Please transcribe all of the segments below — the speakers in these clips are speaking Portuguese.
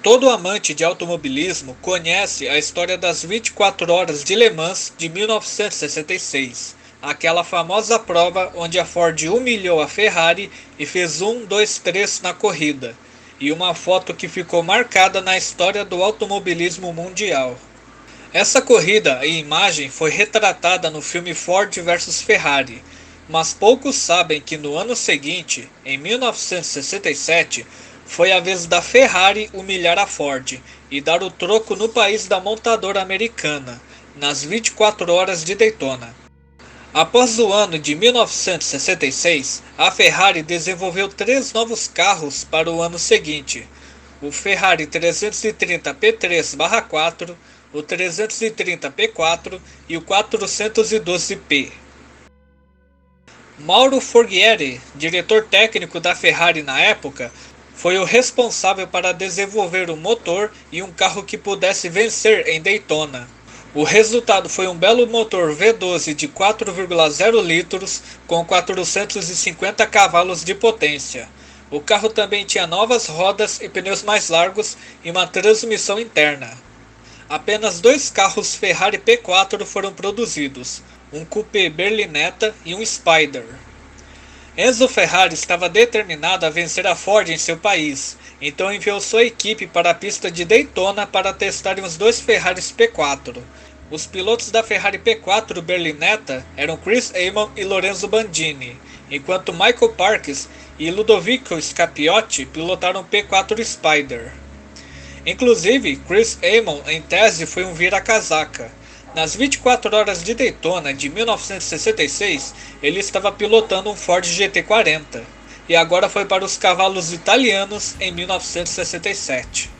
Todo amante de automobilismo conhece a história das 24 horas de Le Mans de 1966, aquela famosa prova onde a Ford humilhou a Ferrari e fez 1-2-3 na corrida, e uma foto que ficou marcada na história do automobilismo mundial. Essa corrida e imagem foi retratada no filme Ford versus Ferrari, mas poucos sabem que no ano seguinte, em 1967, foi a vez da Ferrari humilhar a Ford e dar o troco no país da montadora americana, nas 24 horas de Daytona. Após o ano de 1966, a Ferrari desenvolveu três novos carros para o ano seguinte: o Ferrari 330 P3/4, o 330 P4 e o 412 P. Mauro Forghieri, diretor técnico da Ferrari na época, foi o responsável para desenvolver um motor e um carro que pudesse vencer em Daytona. O resultado foi um belo motor V12 de 4,0 litros com 450 cavalos de potência. O carro também tinha novas rodas e pneus mais largos e uma transmissão interna. Apenas dois carros Ferrari P4 foram produzidos, um Coupé Berlinetta e um Spider. Enzo Ferrari estava determinado a vencer a Ford em seu país, então enviou sua equipe para a pista de Daytona para testarem os dois Ferraris P4. Os pilotos da Ferrari P4 Berlinetta eram Chris Amon e Lorenzo Bandini, enquanto Michael Parkes e Ludovico Scappiotti pilotaram o P4 Spider. Inclusive, Chris Amon em tese foi um vira-casaca. Nas 24 horas de Daytona de 1966, ele estava pilotando um Ford GT40, e agora foi para os cavalos italianos em 1967.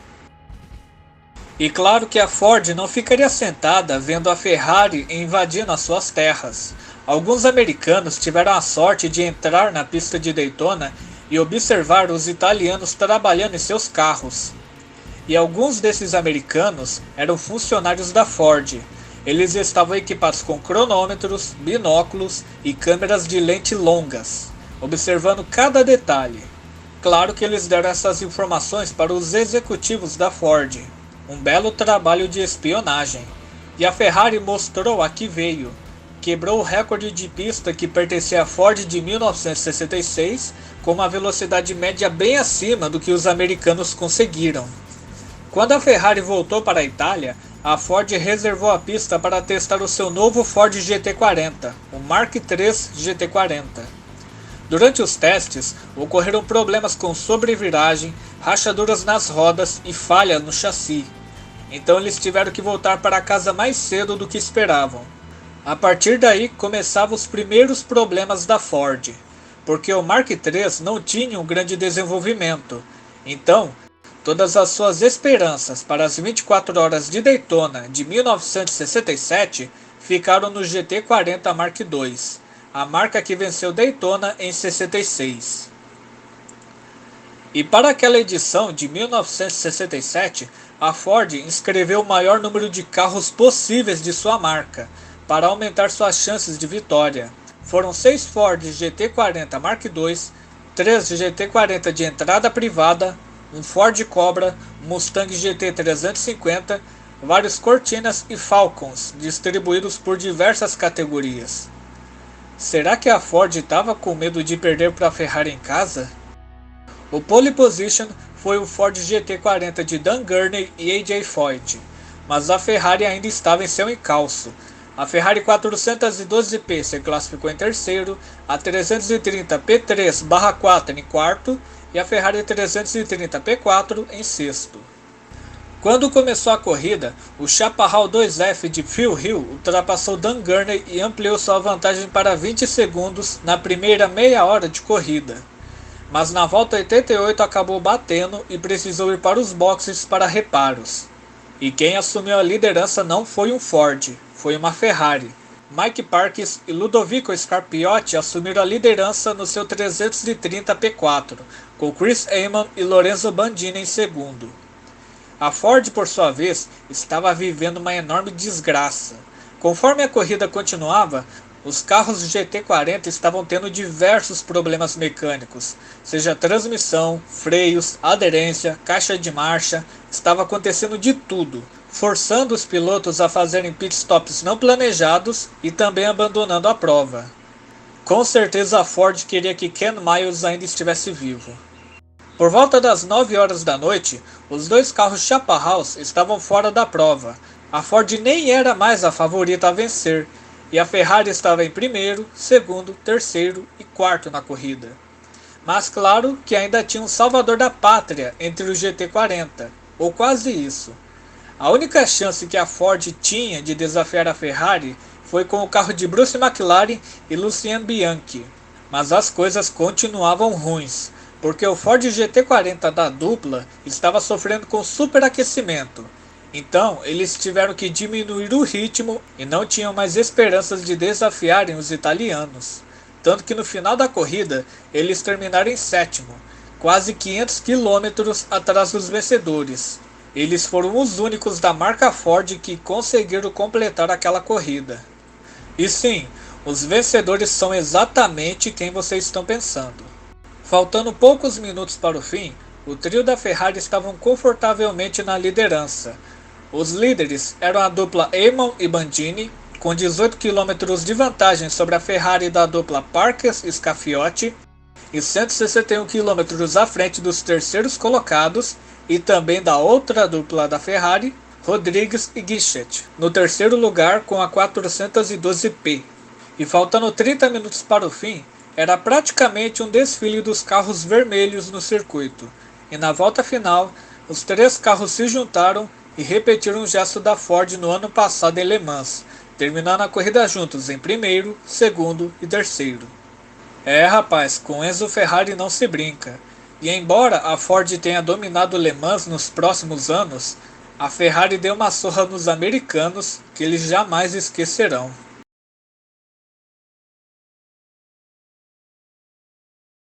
E claro que a Ford não ficaria sentada vendo a Ferrari invadindo as suas terras. Alguns americanos tiveram a sorte de entrar na pista de Daytona e observar os italianos trabalhando em seus carros. E alguns desses americanos eram funcionários da Ford. Eles estavam equipados com cronômetros, binóculos e câmeras de lente longas, observando cada detalhe. Claro que eles deram essas informações para os executivos da Ford. Um belo trabalho de espionagem. E a Ferrari mostrou a que veio. Quebrou o recorde de pista que pertencia à Ford de 1966, com uma velocidade média bem acima do que os americanos conseguiram. Quando a Ferrari voltou para a Itália, a Ford reservou a pista para testar o seu novo Ford GT40, o Mark III GT40. Durante os testes, ocorreram problemas com sobreviragem, rachaduras nas rodas e falha no chassi. Então eles tiveram que voltar para casa mais cedo do que esperavam. A partir daí começavam os primeiros problemas da Ford, porque o Mark III não tinha um grande desenvolvimento. Então, todas as suas esperanças para as 24 horas de Daytona de 1967 ficaram no GT40 Mark II, a marca que venceu Daytona em 66. E para aquela edição de 1967, a Ford inscreveu o maior número de carros possíveis de sua marca, para aumentar suas chances de vitória. Foram 6 Ford GT40 Mark II, 3 GT40 de entrada privada, um Ford Cobra, Mustang GT 350, vários Cortinas e Falcons, distribuídos por diversas categorias. Será que a Ford estava com medo de perder para a Ferrari em casa? O pole position foi o Ford GT40 de Dan Gurney e A.J. Foyt, mas a Ferrari ainda estava em seu encalço. A Ferrari 412P se classificou em terceiro, a 330 P3/4 em quarto e a Ferrari 330 P4 em sexto. Quando começou a corrida, o Chaparral 2F de Phil Hill ultrapassou Dan Gurney e ampliou sua vantagem para 20 segundos na primeira meia hora de corrida. Mas na volta 88 acabou batendo e precisou ir para os boxes para reparos. E quem assumiu a liderança não foi um Ford, foi uma Ferrari. Mike Parkes e Ludovico Scarpiotti assumiram a liderança no seu 330 P4, com Chris Amon e Lorenzo Bandini em segundo. A Ford, por sua vez, estava vivendo uma enorme desgraça. Conforme a corrida continuava, Os carros GT40 estavam tendo diversos problemas mecânicos, seja transmissão, freios, aderência, caixa de marcha, estava acontecendo de tudo, forçando os pilotos a fazerem pitstops não planejados e também abandonando a prova. Com certeza a Ford queria que Ken Miles ainda estivesse vivo. Por volta das 9 horas da noite, os dois carros Chaparrals estavam fora da prova. A Ford nem era mais a favorita a vencer, e a Ferrari estava em primeiro, segundo, terceiro e quarto na corrida. Mas claro que ainda tinha um salvador da pátria entre o GT40, ou quase isso. A única chance que a Ford tinha de desafiar a Ferrari foi com o carro de Bruce McLaren e Lucien Bianchi, mas as coisas continuavam ruins, porque o Ford GT40 da dupla estava sofrendo com superaquecimento. Então, eles tiveram que diminuir o ritmo e não tinham mais esperanças de desafiarem os italianos. Tanto que no final da corrida, eles terminaram em sétimo, quase 500 quilômetros atrás dos vencedores. Eles foram os únicos da marca Ford que conseguiram completar aquela corrida. E sim, os vencedores são exatamente quem vocês estão pensando. Faltando poucos minutos para o fim, o trio da Ferrari estavam confortavelmente na liderança. Os líderes eram a dupla Eamon e Bandini, com 18 km de vantagem sobre a Ferrari da dupla Parkes e Scafiotti, e 161 km à frente dos terceiros colocados, e também da outra dupla da Ferrari, Rodrigues e Guichet, no terceiro lugar com a 412P. E faltando 30 minutos para o fim, era praticamente um desfile dos carros vermelhos no circuito, e na volta final, os três carros se juntaram e repetiram o gesto da Ford no ano passado em Le Mans, terminando a corrida juntos em primeiro, segundo e terceiro. Rapaz, com Enzo Ferrari não se brinca. E embora a Ford tenha dominado Le Mans nos próximos anos, a Ferrari deu uma surra nos americanos que eles jamais esquecerão.